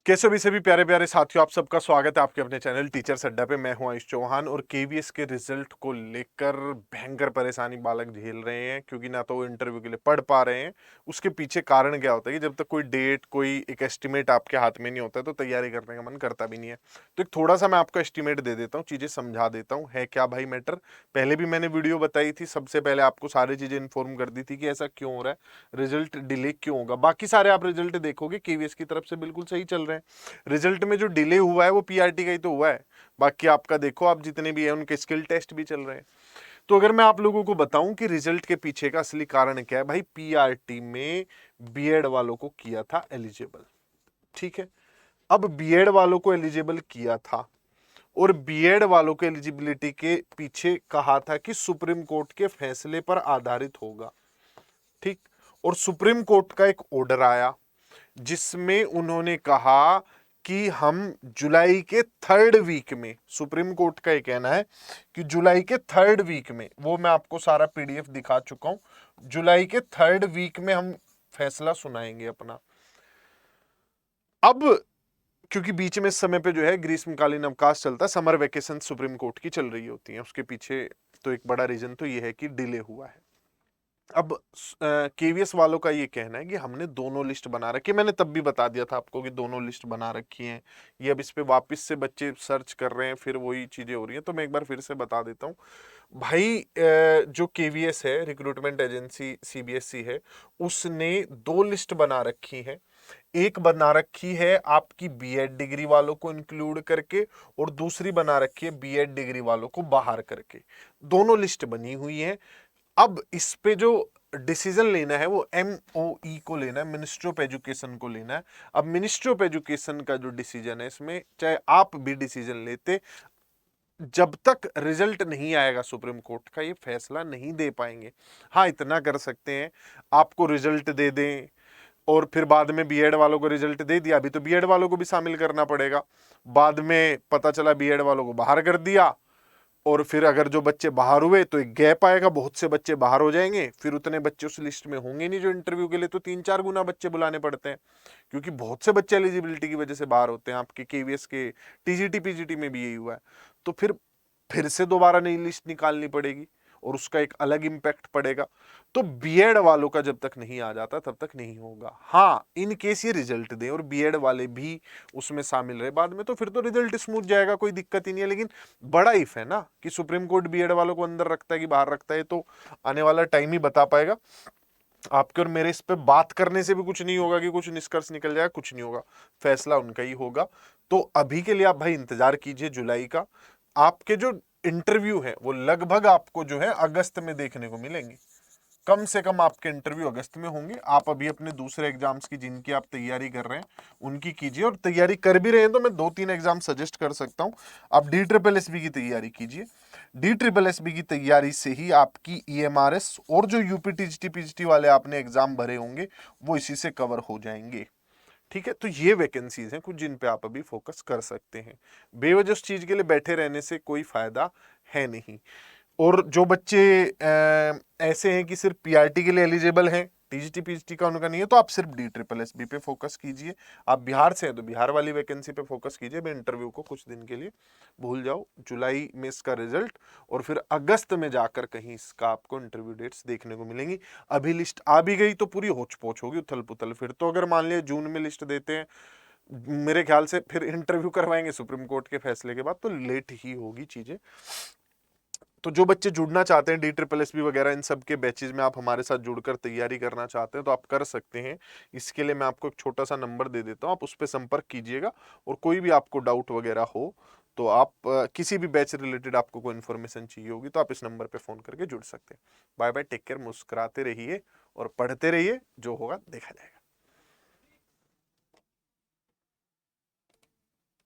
कैसे भी सभी प्यारे प्यारे साथियों, आप सबका स्वागत है आपके अपने चैनल टीचर्स अड्डा पे। मैं हूं आयुष चौहान और केवीएस के रिजल्ट को लेकर भयंकर परेशानी बालक झेल रहे हैं, क्योंकि ना तो वो इंटरव्यू के लिए पढ़ पा रहे हैं। उसके पीछे कारण क्या होता है कि जब तक कोई डेट, कोई एक एस्टिमेट आपके हाथ में नहीं होता है तो तैयारी करने का मन करता भी नहीं है। तो एक थोड़ा सा मैं आपको एस्टिमेट दे देता हूँ, चीज़ें समझा देता हूँ है क्या भाई मैटर। पहले भी मैंने वीडियो बताई थी, सबसे पहले आपको सारी चीज़ें इन्फॉर्म कर दी थी कि ऐसा क्यों हो रहा है, रिजल्ट डिले क्यों होगा। बाकी सारे आप रिजल्ट देखोगे केवीएस की तरफ से बिल्कुल सही चल रहे हैं। रिजल्ट में जो डिले हुआ है वो पीआरटी का ही तो हुआ है। बाकी आपका देखो, आप जितने भी हैं उनके स्किल टेस्ट भी चल रहे हैं। तो अगर मैं आप लोगों को बताऊं कि रिजल्ट के पीछे का असली कारण क्या है, भाई पीआरटी में बीएड वालों को किया था एलिजिबल। ठीक है, अब बीएड वालों को एलिजिबल किया था और बीएड वालों के एलिजिबिलिटी के पीछे कहा था कि सुप्रीम कोर्ट के फैसले पर आधारित होगा। ठीक, और सुप्रीम कोर्ट का एक ऑर्डर आया जिसमें उन्होंने कहा कि हम जुलाई के 3rd वीक में, सुप्रीम कोर्ट का ये कहना है कि जुलाई के 3rd वीक में, वो मैं आपको सारा पीडीएफ दिखा चुका हूं, जुलाई के 3rd वीक में हम फैसला सुनाएंगे अपना। अब क्योंकि बीच में इस समय पे जो है ग्रीष्मकालीन अवकाश चलता है, समर वेकेशन सुप्रीम कोर्ट की चल रही होती है, उसके पीछे तो एक बड़ा रीजन तो ये है कि डिले हुआ है। अब केवीएस वालों का ये कहना है कि हमने दोनों लिस्ट बना रखी है। मैंने तब भी बता दिया था आपको कि दोनों लिस्ट बना रखी हैं। ये अब इस पे वापस से बच्चे सर्च कर रहे हैं, फिर वही चीजें हो रही हैं, तो मैं एक बार फिर से बता देता हूँ। भाई जो केवीएस है, रिक्रूटमेंट एजेंसी सीबीएसई है, उसने 2 लिस्ट बना रखी है। एक बना रखी है आपकी बीएड डिग्री वालों को इंक्लूड करके और दूसरी बना रखी है बीएड डिग्री वालों को बाहर करके। दोनों लिस्ट बनी हुई है। अब इस पे जो डिसीजन लेना है वो एमओई को लेना है, मिनिस्ट्री ऑफ एजुकेशन को लेना है। अब मिनिस्ट्री ऑफ एजुकेशन का जो डिसीजन है, इसमें चाहे आप भी डिसीजन लेते, जब तक रिजल्ट नहीं आएगा सुप्रीम कोर्ट का, ये फैसला नहीं दे पाएंगे। हाँ, इतना कर सकते हैं, आपको रिजल्ट दे दें और फिर बाद में बीएड वालों को रिजल्ट दे दिया, अभी तो बीएड वालों को भी शामिल करना पड़ेगा। बाद में पता चला बीएड वालों को बाहर कर दिया, और फिर अगर जो बच्चे बाहर हुए तो एक गैप आएगा, बहुत से बच्चे बाहर हो जाएंगे, फिर उतने बच्चे उस लिस्ट में होंगे नहीं जो इंटरव्यू के लिए, तो 3-4 गुना बच्चे बुलाने पड़ते हैं, क्योंकि बहुत से बच्चे एलिजिबिलिटी की वजह से बाहर होते हैं। आपके केवीएस के टीजीटी पीजीटी में भी यही हुआ है। तो फिर से दोबारा नई लिस्ट निकालनी पड़ेगी और उसका एक अलग इंपैक्ट पड़ेगा। तो बीएड वालों का जब तक नहीं आ जाता तब तक नहीं होगा। हाँ, इन केस ये रिजल्ट दें और बीएड वाले भी उसमें शामिल रहे बाद में, तो फिर तो रिजल्ट स्मूथ जाएगा, कोई दिक्कत ही नहीं है। लेकिन बड़ा इफ है ना कि सुप्रीम कोर्ट बीएड वालों को अंदर रखता है कि बाहर रखता है, तो आने वाला टाइम ही बता पाएगा। आपके और मेरे इस पे बात करने से भी कुछ नहीं होगा कि कुछ निष्कर्ष निकल जाएगा, कुछ नहीं होगा, फैसला उनका ही होगा। तो अभी के लिए आप भाई इंतजार कीजिए जुलाई का। आपके जो इंटरव्यू है वो लगभग आपको जो है अगस्त में देखने को मिलेंगे। कम से कम आपके इंटरव्यू अगस्त में होंगे। आप अभी अपने दूसरे एग्जाम्स की, जिनकी आप तैयारी कर रहे हैं, उनकी कीजिए, और तैयारी कर भी रहे हैं तो मैं 2-3 एग्जाम सजेस्ट कर सकता हूं। आप DSSB की तैयारी कीजिए। DSSB की तैयारी से ही आपकी EMRS और जो यूपी टीजीटी पीजीटी वाले आपने एग्जाम भरे होंगे वो इसी से कवर हो जाएंगे। ठीक है, तो ये वैकेंसीज हैं कुछ जिन पे आप अभी फोकस कर सकते हैं। बेवजह उस चीज के लिए बैठे रहने से कोई फायदा है नहीं। और जो बच्चे ऐसे हैं कि सिर्फ पीआरटी के लिए एलिजिबल हैं, टीजीटी पीजीटी का उनका नहीं है, तो आप सिर्फ DSSB पे फोकस कीजिए। आप बिहार से हैं तो बिहार वाली वैकेंसी पे फोकस कीजिए। मैं इंटरव्यू को कुछ दिन के लिए भूल जाओ, जुलाई में इसका रिजल्ट, और फिर अगस्त में जाकर कहीं इसका आपको इंटरव्यू डेट्स देखने को मिलेंगी। अभी लिस्ट आ भी गई तो पूरी होच पोच होगी, उथल पुथल। फिर तो अगर मान लिया जून में लिस्ट देते हैं, मेरे ख्याल से फिर इंटरव्यू करवाएंगे सुप्रीम कोर्ट के फैसले के बाद, तो लेट ही होगी चीजें। तो जो बच्चे जुड़ना चाहते हैं DSSB वगैरह इन सब के बैचेज में, आप हमारे साथ जुड़कर तैयारी करना चाहते हैं तो आप कर सकते हैं। इसके लिए मैं आपको एक छोटा सा नंबर दे देता हूं, आप उस पर संपर्क कीजिएगा। और कोई भी आपको डाउट वगैरह हो तो आप किसी भी बैच रिलेटेड आपको कोई इन्फॉर्मेशन चाहिए होगी तो आप इस नंबर पे फोन करके जुड़ सकते हैं। बाय बाय, टेक केयर, मुस्कुराते रहिए और पढ़ते रहिए, जो होगा देखा जाएगा।